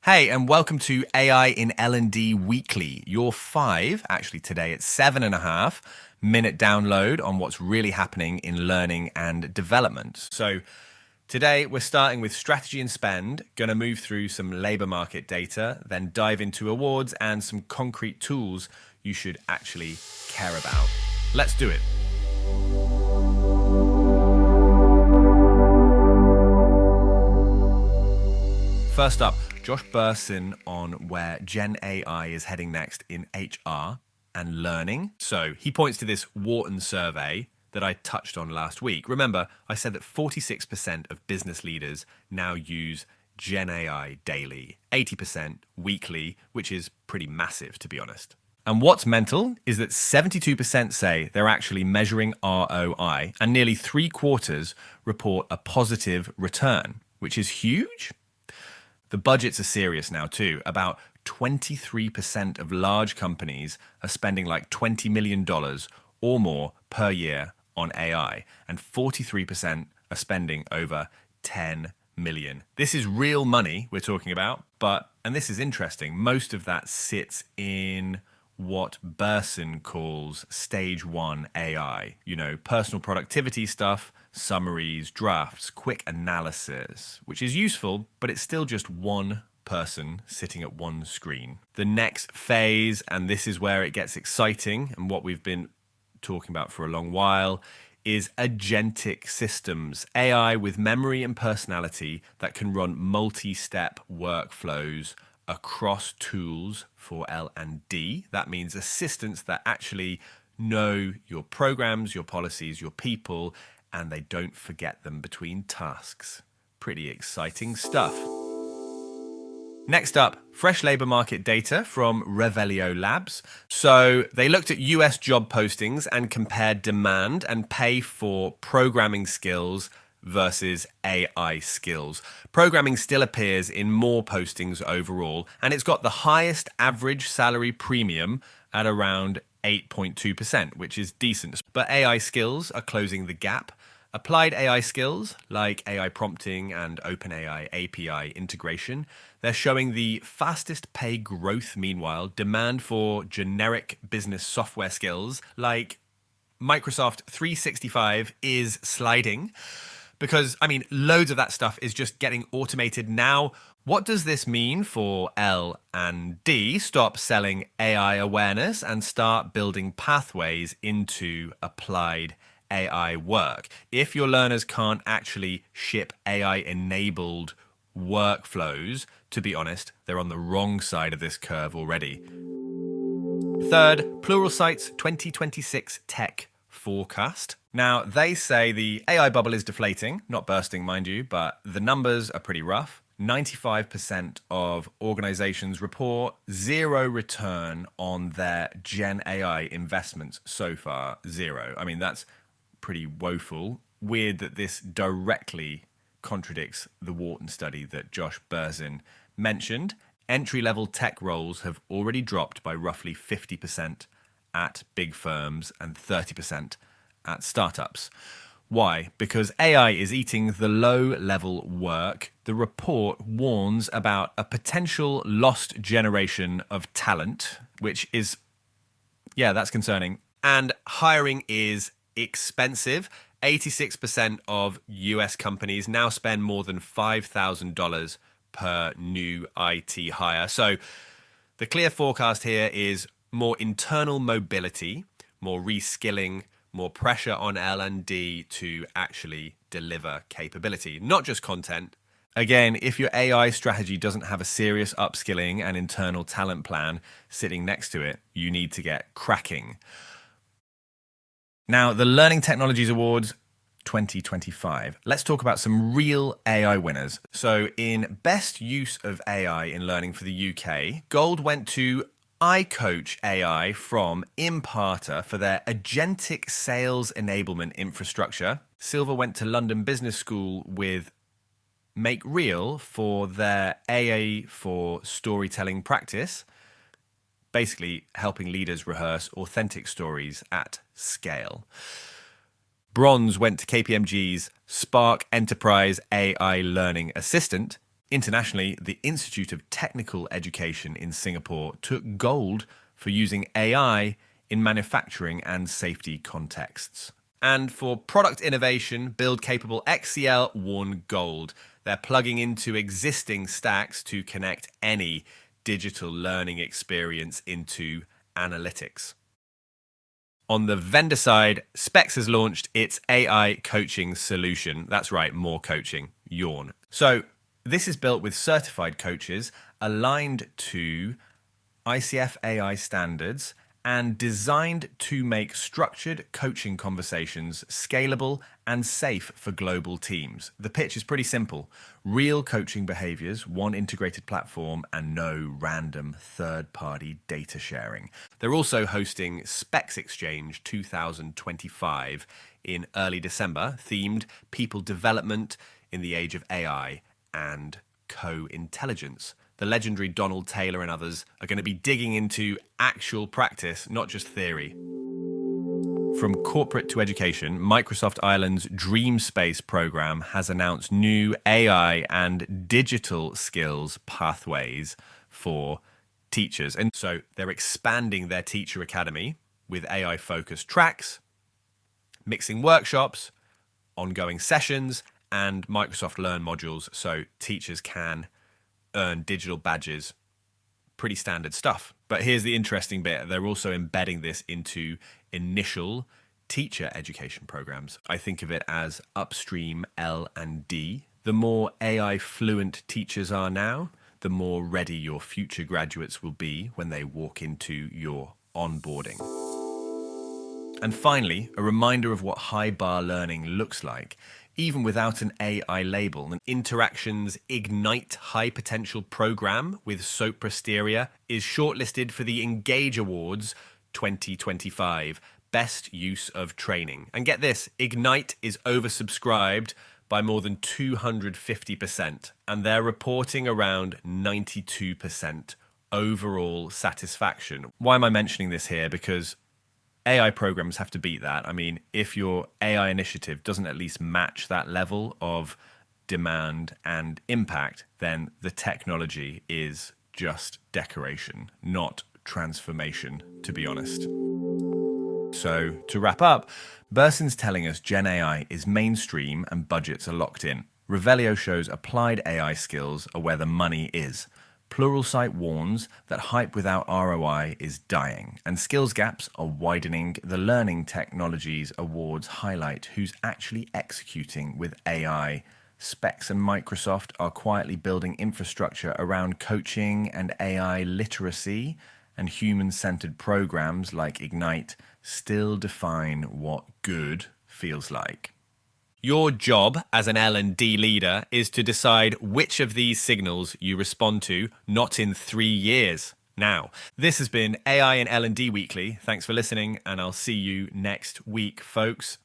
Hey, and welcome to AI in L&D Weekly, your actually today it's 7.5 minute download on what's really happening in learning and development. So today we're starting with strategy and spend, going to move through some labor market data, then dive into awards and some concrete tools you should actually care about. Let's do it. First up, Josh Bersin on where GenAI is heading next in HR and learning. So he points to this Wharton survey that I touched on last week. Remember, I said that 46% of business leaders now use GenAI daily, 80% weekly, which is pretty massive, to be honest. And what's mental is that 72% say they're actually measuring ROI, and nearly 3/4 report a positive return, which is huge. The budgets are serious now too. About 23% of large companies are spending like $20 million or more per year on AI, and 43% are spending over 10 million. This is real money we're talking about, and this is interesting, most of that sits in what Bersin calls stage 1 AI, personal productivity stuff, summaries, drafts, quick analysis, which is useful, but it's still just one person sitting at one screen. The next phase, and this is where it gets exciting and what we've been talking about for a long while, is agentic systems, AI with memory and personality that can run multi-step workflows across tools for L&D. That means assistants that actually know your programs, your policies, your people, and they don't forget them between tasks. Pretty exciting stuff. Next up, fresh labor market data from Revelio Labs. So they looked at US job postings and compared demand and pay for programming skills versus AI skills. Programming still appears in more postings overall, and it's got the highest average salary premium at around 8.2%, which is decent. But AI skills are closing the gap. Applied AI skills, like AI prompting and OpenAI API integration, they're showing the fastest pay growth. Meanwhile, demand for generic business software skills, like Microsoft 365, is sliding. Because, loads of that stuff is just getting automated now. What does this mean for L&D? Stop selling AI awareness and start building pathways into applied AI work. If your learners can't actually ship AI-enabled workflows, to be honest, they're on the wrong side of this curve already. Third, Pluralsight's 2026 tech forecast. Now, they say the AI bubble is deflating, not bursting, mind you, but the numbers are pretty rough. 95% of organizations report zero return on their Gen AI investments so far. Zero. That's pretty woeful. Weird that this directly contradicts the Wharton study that Josh Bersin mentioned. Entry-level tech roles have already dropped by roughly 50% at big firms and 30% at startups. Why? Because AI is eating the low-level work. The report warns about a potential lost generation of talent, which is, that's concerning. And hiring is expensive. 86% of US companies now spend more than $5,000 per new IT hire. So the clear forecast here is more internal mobility, more reskilling, more pressure on L&D to actually deliver capability, not just content. Again, if your AI strategy doesn't have a serious upskilling and internal talent plan sitting next to it, you need to get cracking. Now, the Learning Technologies Awards 2025. Let's talk about some real AI winners. So in best use of AI in learning for the UK, gold went to iCoach AI from Imparter for their agentic sales enablement infrastructure. Silver went to London Business School with Make Real for their AA for storytelling practice, basically helping leaders rehearse authentic stories at scale. Bronze went to KPMG's Spark Enterprise AI Learning Assistant Internationally, the Institute of Technical Education in Singapore took gold for using AI in manufacturing and safety contexts. And for product innovation, Build Capable XCL won gold. They're plugging into existing stacks to connect any digital learning experience into analytics. On the vendor side, Specs has launched its AI coaching solution. That's right, more coaching, yawn. So this is built with certified coaches aligned to ICF AI standards and designed to make structured coaching conversations scalable and safe for global teams. The pitch is pretty simple. Real coaching behaviors, one integrated platform, and no random third-party data sharing. They're also hosting Specs Exchange 2025 in early December, themed People Development in the Age of AI and Co-Intelligence. The legendary Donald Taylor and others are going to be digging into actual practice, not just theory. From corporate to education, Microsoft Ireland's Dream Space program has announced new AI and digital skills pathways for teachers. And so they're expanding their teacher academy with AI-focused tracks, mixing workshops, ongoing sessions, and Microsoft Learn modules so teachers can earn digital badges. Pretty standard stuff. But here's the interesting bit. They're also embedding this into initial teacher education programs. I think of it as upstream L&D. The more AI fluent teachers are now, the more ready your future graduates will be when they walk into your onboarding. And finally, a reminder of what high bar learning looks like. Even without an AI label, an Interactions Ignite High Potential program with Sopra Steria is shortlisted for the Engage Awards 2025 Best Use of Training. And get this, Ignite is oversubscribed by more than 250%, and they're reporting around 92% overall satisfaction. Why am I mentioning this here? Because AI programs have to beat that. I mean, if your AI initiative doesn't at least match that level of demand and impact, then the technology is just decoration, not transformation, to be honest. So to wrap up, Bersin's telling us GenAI is mainstream and budgets are locked in. Revelio shows applied AI skills are where the money is. Pluralsight warns that hype without ROI is dying, and skills gaps are widening. The Learning Technologies Awards highlight who's actually executing with AI. Specs and Microsoft are quietly building infrastructure around coaching and AI literacy, and human-centered programs like Ignite still define what good feels like. Your job as an L&D leader is to decide which of these signals you respond to, not in 3 years. Now, this has been AI and L&D Weekly. Thanks for listening, and I'll see you next week, folks.